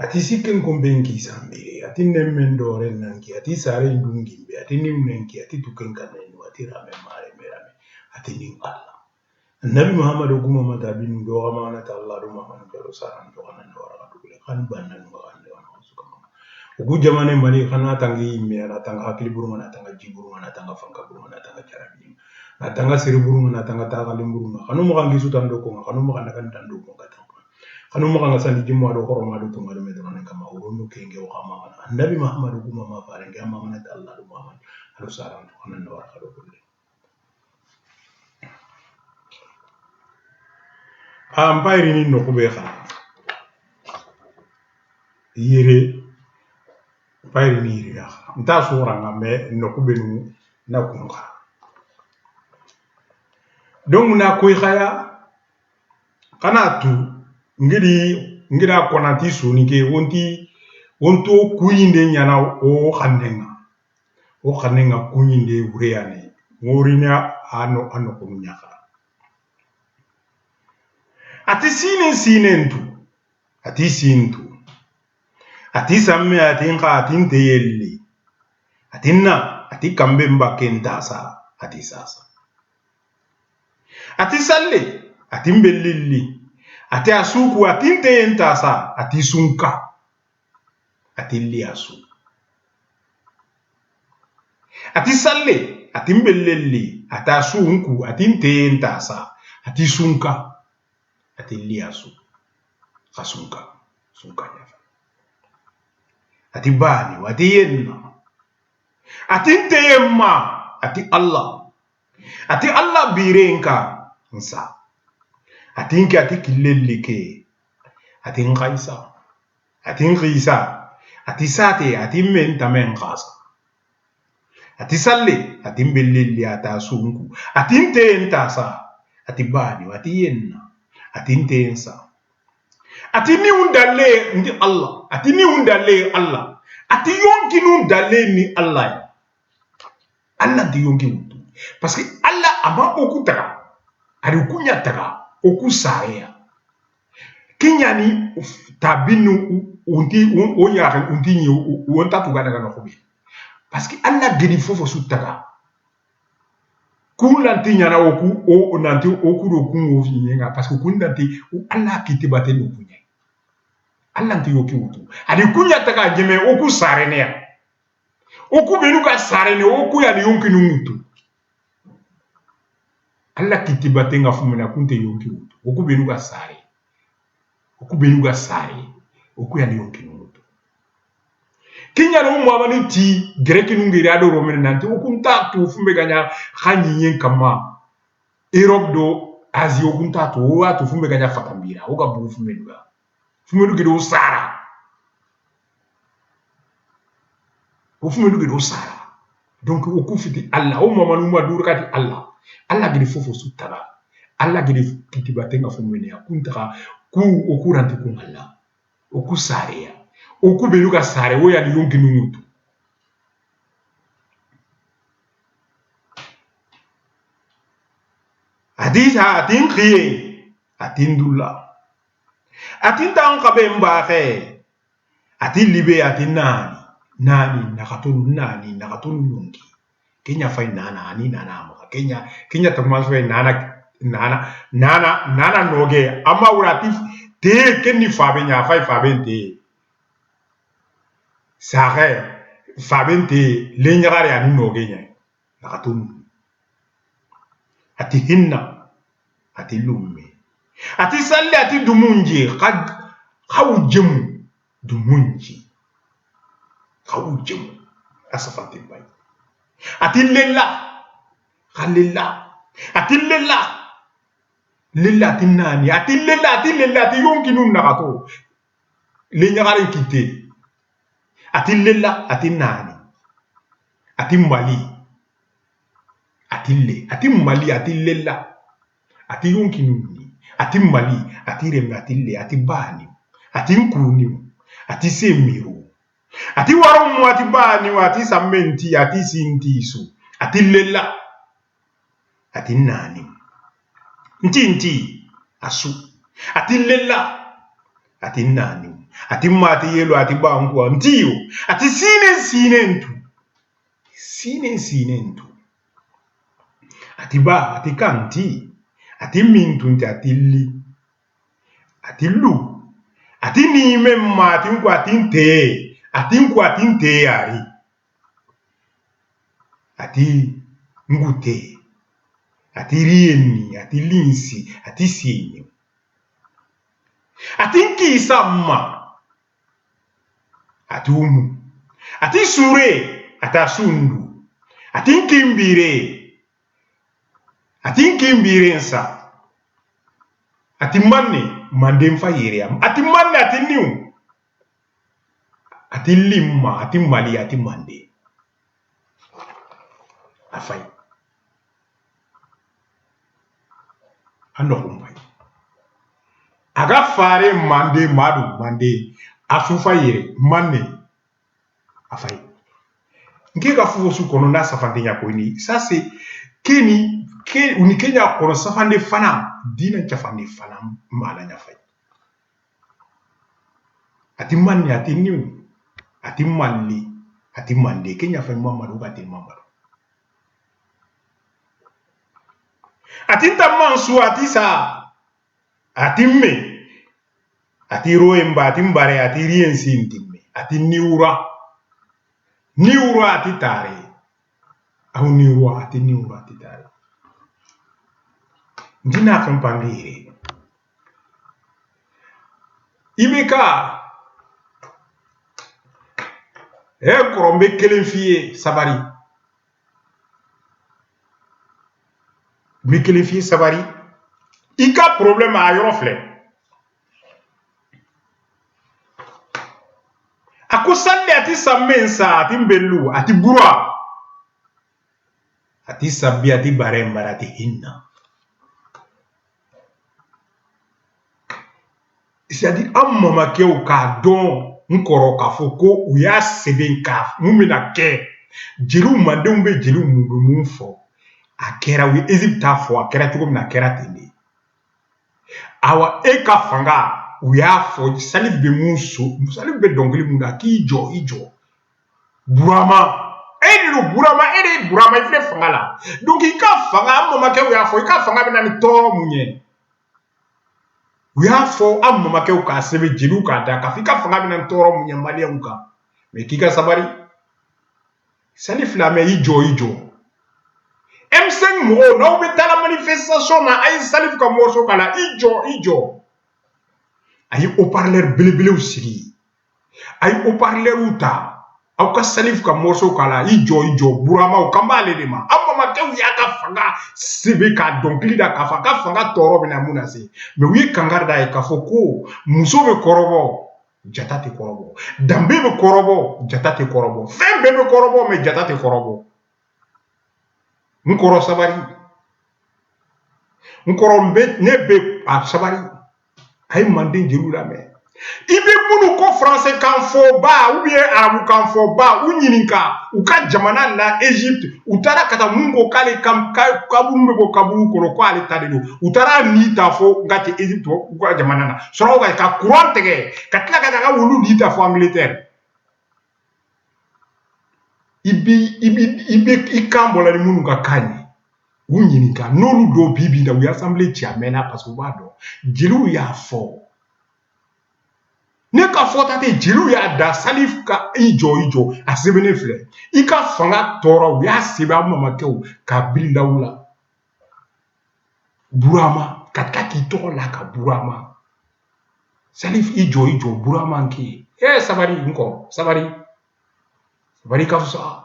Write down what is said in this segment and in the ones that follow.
ati sikken kombenki sambe ati nemmen dore nanki ati sare ndungimbe ati nimnenki ati tuken kanenu ati rame mare merame ati ning Allah Nabi Muhammad oguma mata bin do amana ta Allah do Muhammad do saran do kanan do wara dugule kan bannan do ande wana suka mama ugu jamane mali kana tangi me ana tanga hakili buru mana tanga jiburu mana tanga fanka buru mana tanga jarabi na tanga siri buru mana tanga taga limburu kanu mo kangi sutan do ko kanu mo kana kan tando ko kata kanu mo kanga sandi jimmo do horoma do to ngado medro nan kama urondo kenge o kama Nabi Muhammad oguma ma faare ngam amana ta Allah do Muhammad do saran do kanan do wara dugule Ampire ni no kubeha yere payri ni yere ya nta sura ngame no kubenu na kunga donc na koy khaya kana tu ngira konati suni ke wonto kuyinde nyana o khanenga kuyinde ureyane ngorina ano kunyaka ati sinentu ati sintu ati samme ati nka ati nteyelli ati na ati kambe mbakentasa ati sasa ati salle ati mbellilli ati asuku ati nteyentasa ati sunka ati liasu ati salle ati mbellilli ati asunku ati nteyentasa ati sunka ati liasu kasunka nyafa ati bani ati yenna ati nteyemma ati Allah birenka nsa ati nke ati kilellike ati nkaisa ati nkisa ati sate ati mentamen khasa ati salle ati mbellelli ata sunku ati nteyentasa ati bani ati yenna ati ntensa ati ni undale ndi Allah ati ni undale Allah ati yonki nundale ni Allah di yonki wutu parce que Allah ama okutaka ari kunya taka okusaya kinyani tabinu unti onya unti ni wonta tugana kana khobi parce que Allah gedi fofo sutaka kulanti nyana oku o nanti oku do kungo finyenga parce que kundanti Allah kitibate no kunya Allah nti yoki wutu adi kunya taka jeme oku sarene ya oku benuka sarene oku ya yonki numutu Allah kitibate nga fumena kunte yonki wutu oku benuka sare oku ya yonki numutu kinya no mo amani ti greki nungiri ado romene nanti oku ntatu fumbe ganya khanyi kama Europe do Asie oku ntatu o atu fumbe ganya fakambira oka bu fumbe duga fumelu gido sara donc oku fiti Allah o mama numa durkati Allah gidi fofo sutara Allah gidi kitibate nga fumene ya kuntaka ku oku ranti ku Allah oku sare ya oku beluka sare wo ya yonki numutu hadisa atin khiye atin dulla atin tan kabe mbaxe atin libe atin nani nakatunu yonki kenya fay nana ma kenya tamas fay nana noge ama wuratif te kenni fabe nya fay fabe te saxe fabe te le nyagare ani noge nya nakatunu ati hinna ati lumme ati salle ati dumunji khawjemu dumunji asafati bay ati lilla ati lilla tinani ati lilla ati yonki nun nakato le nyagare kite ati lilla ati nani ati mali ati mali ati lilla ati yonki nun ati mali ati rembe ati le ati bani ati nkuni ati semiru ati warumu ati bani ati samenti ati sintisu ati lilla ati nani nti asu ati lilla ati nani ati mati yelo ati bangu ntiyo ati sine ntu ati ba ati kanti ati mintu ati li ati lu ati ni memma ati nku ati nte ari ati ngute ati rieni ati linsi ati sienyo ati nkisa ma ati umu ati sure ata sundu ati nkimbire nsa ati manne mande mfa yere ati manne ati niu ati limma ati mali ati mande afai ando kumbai aga fare mande mande asufa yere manne afai nke ka fuwo su kono na safande nya ko ni ça c'est keni uni kenya kono safande fana dina chafande fana mala nya fai ati manne ati niu ati mali ati mande kenya fai mamadu ati mamadu ati tamansu ati sa ati me ati roemba ati mbare ati riensi ntime ati niura ati tare au niura ati tare ndina kan pangire ibeka korombe kelen fiye sabari me kelen fiye sabari ika problème a yoro fle akusalle ati samensa ati mbelu ati burwa ati sabbi ati baremba ati hinna c'est-à-dire mama keu ka don nkoro ka foko u ya seben ka mumina ke jelu mandem be jelu mu fo akera wi Egypta fo akera tuko na akera tende awa eka fanga u ya fo salif be muso salif be dongli munda ki ijo burama burama ifle fanga la donc ika fanga mama ke u ya fo ika fanga be na ni toro munye u ya fo mama ke u ka sebe jelu ka da ka fika fanga be na toro munye mali uka me kika sabari salif la me ijo M5 mo no be tala manifestation na ay salif ka morso kala ijo ay haut-parleur belebele usigi ay haut-parleur uta au ka salif ka morso kala ijo burama o kambale de ma amma ke wi aka fanga sebe ka donkli da ka fanga toro bina munase me wi kangarda e ka foko muso be korobo jatate korobo dambe be korobo jatate korobo fembe be korobo me jatate korobo nkoro sabari nkoro mbe nebe a sabari ay mande jelu la me ibe munu ko français kan fo ba ou bien arabu kan fo ba ou nyininka u ka jamana na Egypte utara kata mungo kale kabumbe bo kaburu ko ko ale tadelo utara ni ta fo ngati Egypte u ka jamana na soro ga ka courant tege katla ga wulu ni ta fo Angleterre ibe ikambola ni munu ka kanyi unyinika nolu do bibi da we assemblée tiamena parce que wado jilu ya fo ne ka fota te jilu ya da salif ka ijo asebene fle ika fanga toro ya seba mama kew ka bilinda wula burama katkaki to la ka burama salif ijo burama nki sabari nko sabari ka so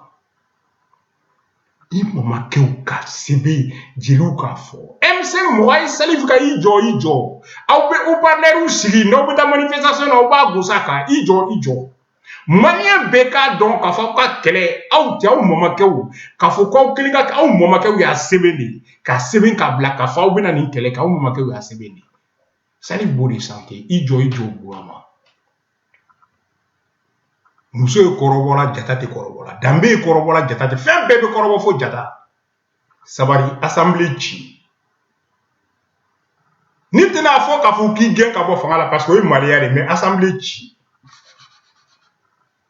mama kew ka sebe jilu ka fo M5 mo ay salif ka ijo au be ou parler usigi no be ta manifestation no ba gusaka ijo mania beka donc ka fo ka kele au ti au mama kew ka fo ko klinga au mama kew ya sebeni ka seben ka black ka fo be na ni kele ka au mama kew ya sebeni salif body santé ijo burama muso e korobola jatate korobola dambe e korobola jatate fembe be korobo fo jata sabari assemblée chi Ni tena fo ka fo ki gen ka bo fanga la parce que o maliya mais assemblée ci.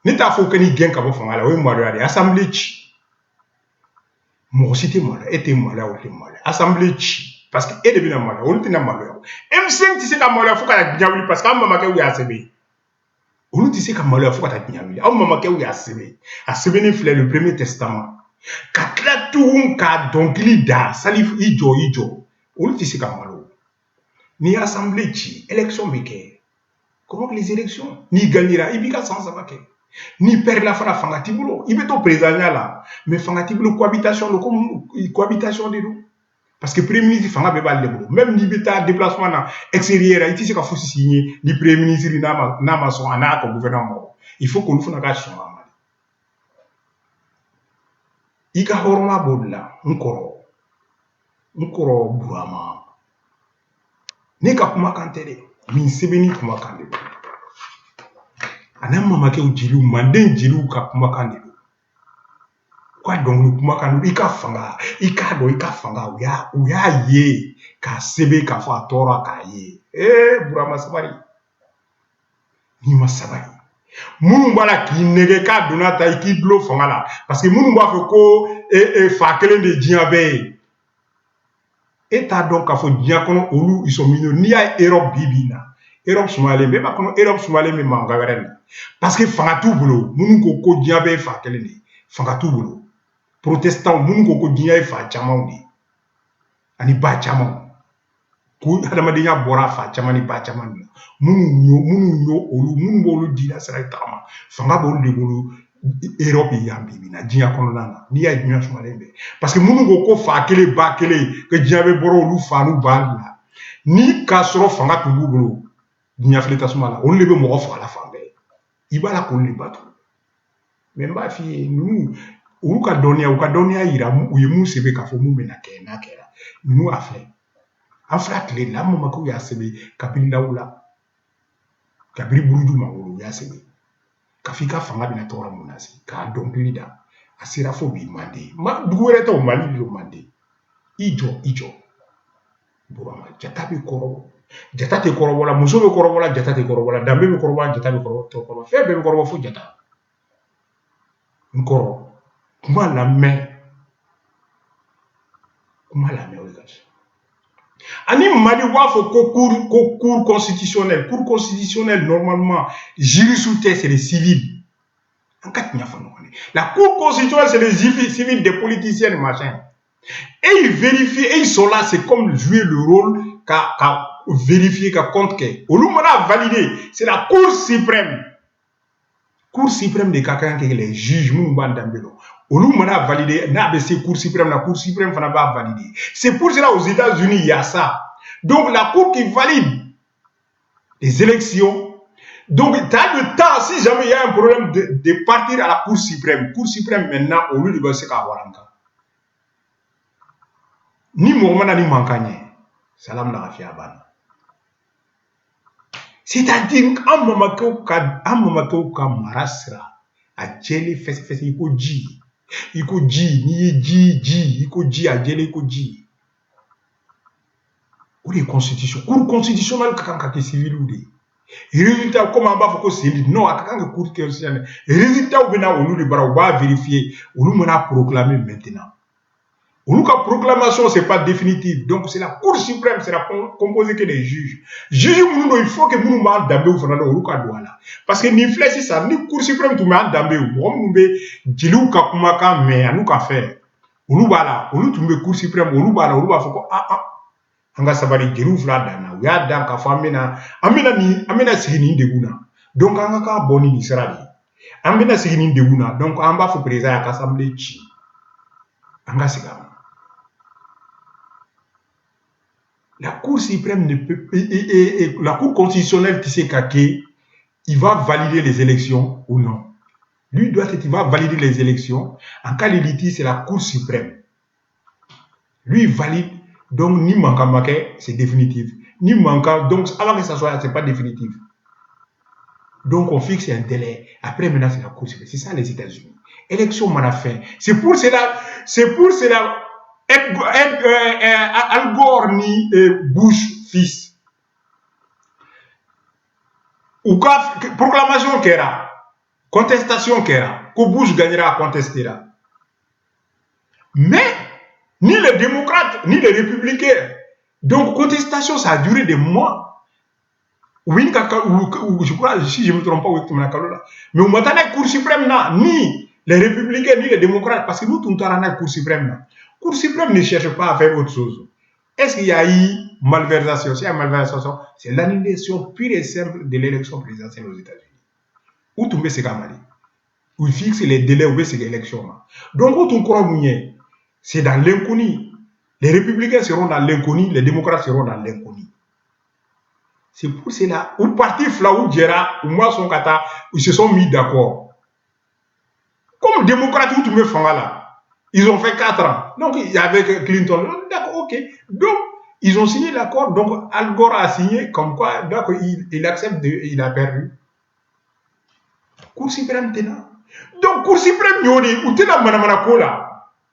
Ni ta fo ke ni gen ka bo fanga la o maliya de assemblée ci. Mo cité mala était mala o te mala assemblée ci parce que e de bina mala o te na mala. M5 ti se ka mala fo ka diabli parce que mama ke wi asebe. On dit que malheur faut que tu aies un moment où il y a semé le premier testament. Quand tout ka donc il da salif ijo. On dit que malheur. Ni assemblée qui élection beke. Comment que les élections ni gagnera ibika sans sabake. Ni perdre la fangati boulot. Il veut ton président là. Mais fangati boulot cohabitation le comme cohabitation de nous. Parce que premier ministre fanga be ba leblo même ni beta déplacement na extérieur il faut que faut signer ni premier ministre na mason ana ko gouvernement. Il faut qu'on fasse une action. Ika horma bodla nkoro burama ne ka kuma kantele min sebeni kuma kande ana mama ke ujilu manden jilu ka kuma kande kwa donc kuma kande ika fanga uya ye ka sebe ka fa tora ka ye burama sabari ni masabari munu bala ki nege ka donata iki dlo fanga la parce que munu ba fe ko fa kelen de diabe eta donc a fo diakono olu ils sont mignons ni a Europe bibina Europe somalé mais ba kono Europe somalé mais manga weren parce que fanga tout bolo munu ko diabe fa kelen de fanga tout bolo protestant munu ko diabe fa chamon di ani ba chamon ko adama de nya bora fa chamani ba chamani munu bolu dina sera tama fanga bolu de bolu Europe yambi na dinya kono nana ni ya dinya somalembe parce que munu ko fa kele ba kele que diabe boro lu fa nu banda ni ka soro fanga tubu bolo dinya fleta somala on lebe mo fa la fambe ibala ko le batu mais ba fi nu u ka donia ira u yemu sebe ka fo mu mena ke na kera nu afle afrakle la mo mako ya sebe kabili daula kabiri buruju mawolo ya sebe kafika fanga bina tora munasi ka donc lida asira fo bi mande ma duwere to mali lo mande ijo burama jatabe koro jatate koro wala muso be koro wala jatate koro wala dambe be koro wala jatabe koro to koro febe be koro fo jata nkoro kuma la me ogas ani mali wafo ko cour constitutionnel normalement jurisprudence c'est les civils en cas la cour constitutionnelle c'est les civils des politiciens machin et ils vérifient et ils sont là c'est comme jouer le rôle qu'a vérifier qu'a compte que olumana validé c'est la cour suprême de quelqu'un qui les juges Moubandambelo. Olumana validé, n'a ABC Cour suprême, la Cour suprême fana va valider. C'est pour cela aux États-Unis, il y a ça. Donc la Cour qui valide les élections. Donc tu as le temps, si jamais il y a un problème, de partir à la Cour suprême. Cour suprême maintenant, au lieu de bosser à Waranga. Ni Mohamana ni Mankanye. Salam la Rafiaban. C'est-à-dire qu'un moment que marasra a jeli fesse iko ji ni ji iko ji a jeli iko ji ou les constitutions cour constitutionnelle kakanga ke civil ou de résultat comment ba foko civil non kakanga cour constitutionnelle résultat ou bena ou le bara ou ba vérifier ou nous mena proclamer maintenant. Ou la proclamation, ce n'est pas définitif. Donc, c'est la Cour suprême, c'est la composée que des juges. Juges, il faut que nous m'en d'ambé ou fanano ou douala. Parce que ni flèche ça, ni Cour suprême tout m'en d'ambé ou nous be djilou kakumaka mais à nous qu'à faire. Ou nous bala, ou nous tombe Cour suprême, ou nous bala, ou nous bafoko anga sabari djilou fla dana. Ou ya dan ka fa amena sigini deguna. Donc anga ka boni ni serali. Amena sigini deguna. Donc amba fo président à l'Assemblée chi. Anga sigama. La Cour suprême ne peut la Cour constitutionnelle qui sait qu'aké, il va valider les élections ou non. Lui doit être, il va valider les élections. En cas de litige, c'est la Cour suprême. Lui il valide, donc ni manquant c'est définitif. Ni manquant, donc avant que ça soit, c'est pas définitif. Donc on fixe un délai. Après maintenant c'est la Cour suprême. C'est ça les États-Unis. Élection on a fait. C'est pour cela. Al Gore ni Bush fils ou proclamation kera, contestation kera, que Bush gagnera, contestera. Mais ni les démocrates, ni les républicains. Donc, contestation, ça a duré des mois. Oui, je crois, si je ne me trompe pas, mais au matin, la Cour suprême, ni les républicains, ni les démocrates, parce que nous, tout le temps, la Cour suprême. La Cour suprême ne cherche pas à faire autre chose. Est-ce qu'il y a eu malversation? S'il y a malversation, c'est l'annulation pure et simple de l'élection présidentielle aux États-Unis. Où tout le monde où il fixe les délais où c'est l'élection. Donc, où tout le monde c'est dans l'inconnu. Les républicains seront dans l'inconnu, les démocrates seront dans l'inconnu. C'est pour cela, où parti Flaou Djera, ou moi son kata, ils se sont mis d'accord. Comme démocrates, où tu me fais là, ils ont fait 4 ans. Donc, avec Clinton, d'accord, ok. Donc, ils ont signé l'accord. Donc, Al Gore a signé comme quoi, donc, il accepte, il a perdu. Cour suprême tenant. Donc, Cour suprême, il y a où tu as manamana kola.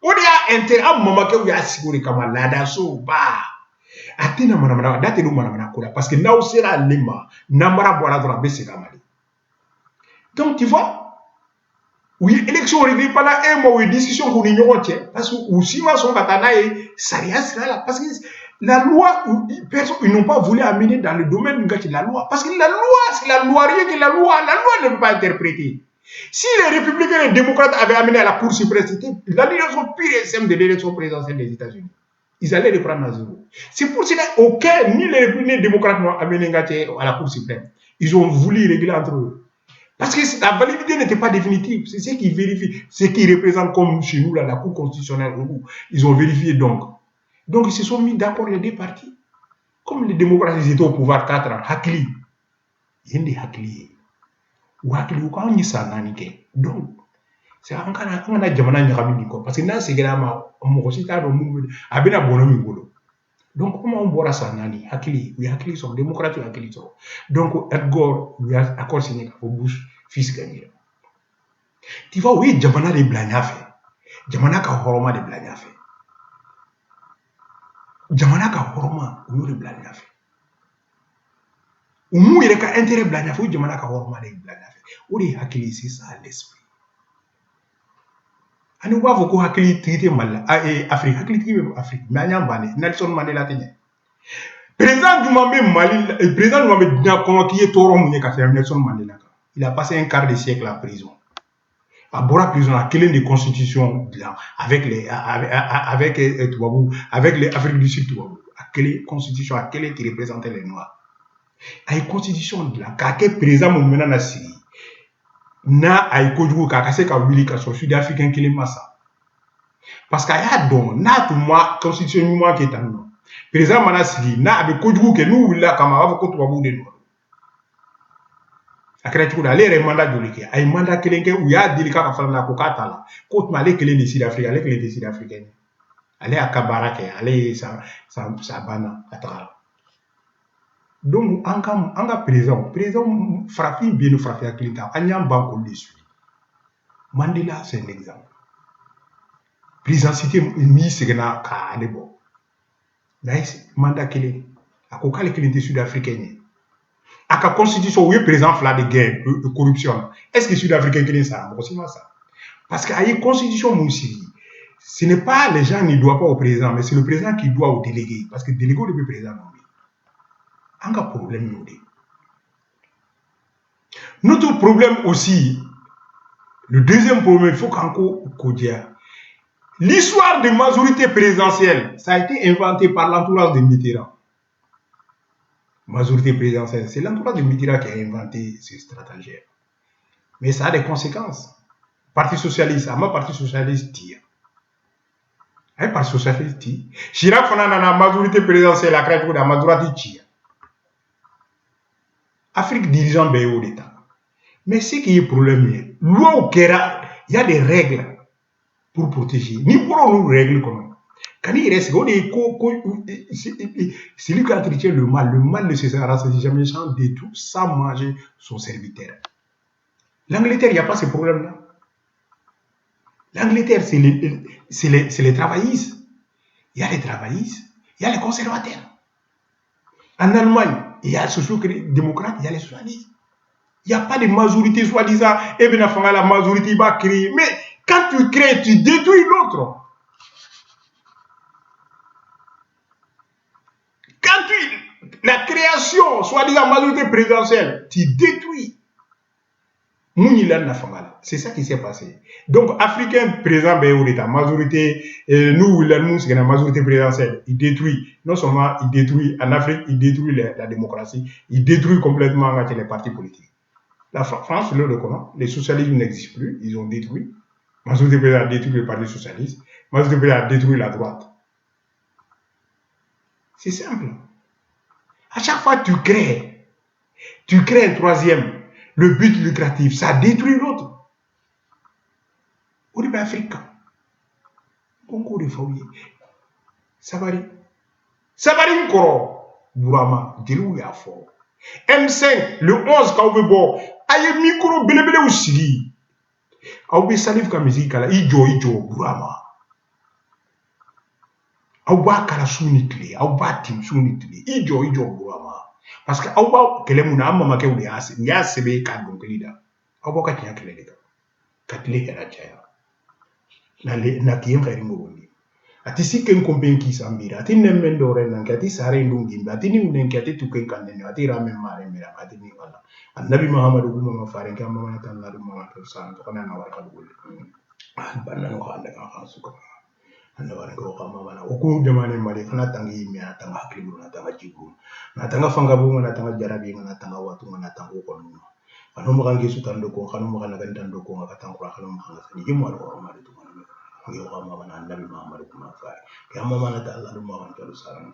On a intérêt à maman que vous avez assigné comme la so ba. Atina manamana date no manamana kola parce que là où c'est la lima, namara bola droit baisser kamali. Donc tu vois, oui, élection réglée par la un mois, décision pour l'union entière parce que aussi ma son katana et ça rien sera là parce que la loi, ils n'ont pas voulu amener dans le domaine de la loi parce que la loi, c'est la loi, rien que la loi ne peut pas interpréter. Si les républicains et les démocrates avaient amené à la Cour suprême, c'était l'annulation pure et simple de l'élection présidentielle des États-Unis. Ils allaient le prendre à zéro. C'est pour cela qu'aucun, ni les républicains ni les démocrates n'ont amené à la Cour suprême. Ils ont voulu régler entre eux. Parce que la validité n'était pas définitive. C'est ce qui vérifie, ce qui représente comme chez nous, là, la Cour constitutionnelle. Ils ont vérifié donc. Donc ils se sont mis d'accord les deux partis. Comme les démocrates ils étaient au pouvoir 4 ans, Hakli. Il y a des Hakli. Wakili ko anyi sanani ke donc c'est an kana jamana nyakami ko parce que na segera ma mo ko sita do mu abina bono mi golo donc comment on bora sanani hakili oui hakili sont démocrates hakili sont donc Edgar lui a accord signé ko Bush fils gagné tu vois oui jamana de blanya fait jamana ka horoma de blanya fait jamana ka horoma ou de blanya fait ou mu yere ka intérêt blanya fait jamana ka horoma de blanya fait ou de hakili c'est ça l'esprit. Ani b'a fɔ ko hakili tigi tɛ Mali la Afrique hakili tigi bɛ Afrique mais an y'an bannen Nelson Mandela tɛ ɲɛ président juman bɛ Mali la président juman bɛ diɲɛ kɔnɔ k'i ye tɔɔrɔ mun ye ka tɛmɛ Nelson Mandela kan il a passé un quart de siècle en prison a bɔra prison a kelen de constitution dilan avec les tubabu avec les Afrique du Sud tubabu a kelen constitution a kelen qui représentait les noirs a ye constitution dilan k'a kɛ président mun mɛna na sigi n'a a ye kojugu k'a ka se ka wuli ka sɔrɔ sud africain kelen ma sa parce que a y'a dɔn n'a tun ma constitution ɲuman kɛ tan nɔ président mana sigi n'a a bɛ kojugu kɛ n'u wulila kama a b'a fɔ ko tubabuw de don a kɛra cogo di ale yɛrɛ ye mandat joli kɛ a ye mandat kelen kɛ u y'a deli k'a ka fara la ko k'a t'a la ko tuma ale kelen de sud afrique ale kelen tɛ sud africain ale y'a ka baara kɛ ale ye sa banna a tagara donc an ka président farafin bɛ yen farafin hakili ta an y'an ban k'olu de suit Mandela c'est un exemple présidentité min seginna k'ale bɔ n'a ye mandat kelen a ko k'ale kelen tɛ sud africain ye a ka constitution u ye président fila de gagné de corruption est-ce que sud africain kelen sara mɔgɔ si ma sa parce que a ye constitution mun sigi ce n'est pas les gens ne doivent pas au président mais c'est le président qui doit au délégué parce que délégué de président nommer an ka problème y'o de notre problème aussi le deuxième problème il faut qu'an ko diya l'histoire de majorité présidentielle ça a été inventé par l'entourage de Mitterrand majorité présidentielle c'est l'entourage de Mitterrand qui a inventé ce stratagème mais ça a des conséquences parti socialiste ama parti socialiste tire ay parti socialiste tire Chirac fana nana majorité présidentielle a créé cogo da majorité tire Afrique dirigeant bɛɛ y'o de ta mais ce qui est problème ye loi kɛra il y a des règles pour protéger ni bɔra olu règles kɔnɔ kan'i yɛrɛ sigi o de ye celui qui entretient le mal ne se rassassit jamais sans détour sans manger son serviteur. L'Angleterre il n'y a pas ce problème là. L'Angleterre c'est les travaillistes. Il y a les travaillistes, il y a les conservateurs. En Allemagne il y a les sociaux-démocrates, il y a les socialistes. Il n'y a pas de majorité soi-disant, et bien la majorité va créer. Mais quand tu crées, tu détruis l'autre. Quand la création, soi-disant majorité présidentielle, tu détruis. C'est ça qui s'est passé. Donc, Africain présent, la majorité, nous, la majorité présidentielle, il détruit. Non seulement il détruit en Afrique, il détruit la démocratie, il détruit complètement les partis politiques. La France, le reconnaît, les socialistes n'existent plus, ils ont détruit. Majorité présidentielle a détruit le parti socialiste, majorité présidentielle a détruit la droite. C'est simple. À chaque fois que tu crées un troisième, le but lucratif, ça détruit l'autre. Au niveau africain, concours de foyer, Sabari Nkoro, Bourama, Djelou y'a fort. M5, le 11, quand on bon, aïe micro, belebele ou sigi. Aoube salif ka musique, ijo, Bourama. Aouba kala sounitli, Aouba tim sounitli, ijo, Bourama. Parce que Aouba, kele mouna, amma ke ou ya sebe ka donkelida. Aouba ka tiya kele lega. Katile kera chaya. Na kiyem khairin gogondi. Ati siken kompen ki sambira, ati nemmen dore nanke, ati sare ndungi, ati ni unenke, ati tuken kandene, ati ramen mare mira, ati ni wala. Annabi Muhammad kuma mafaren ke amma tan la dum ma to san to kana na warka dugul. Banna no khande ka khasuka. Anda wala ko kama bana. Oku jamane mari kana tangi mi atanga haklibu na tanga jigu. Na tanga fanga bu na tanga jarabi na tanga watu na tanga ko no. Ano mo kan gesu tan do ko, kanu mo kan kan tan do ko ka tan ko kanu mo kan ni jimo ko ma do to. Yo kama bana Annabi Muhammad kuma fa. Ya mama na ta Allah dum ma kan to salam.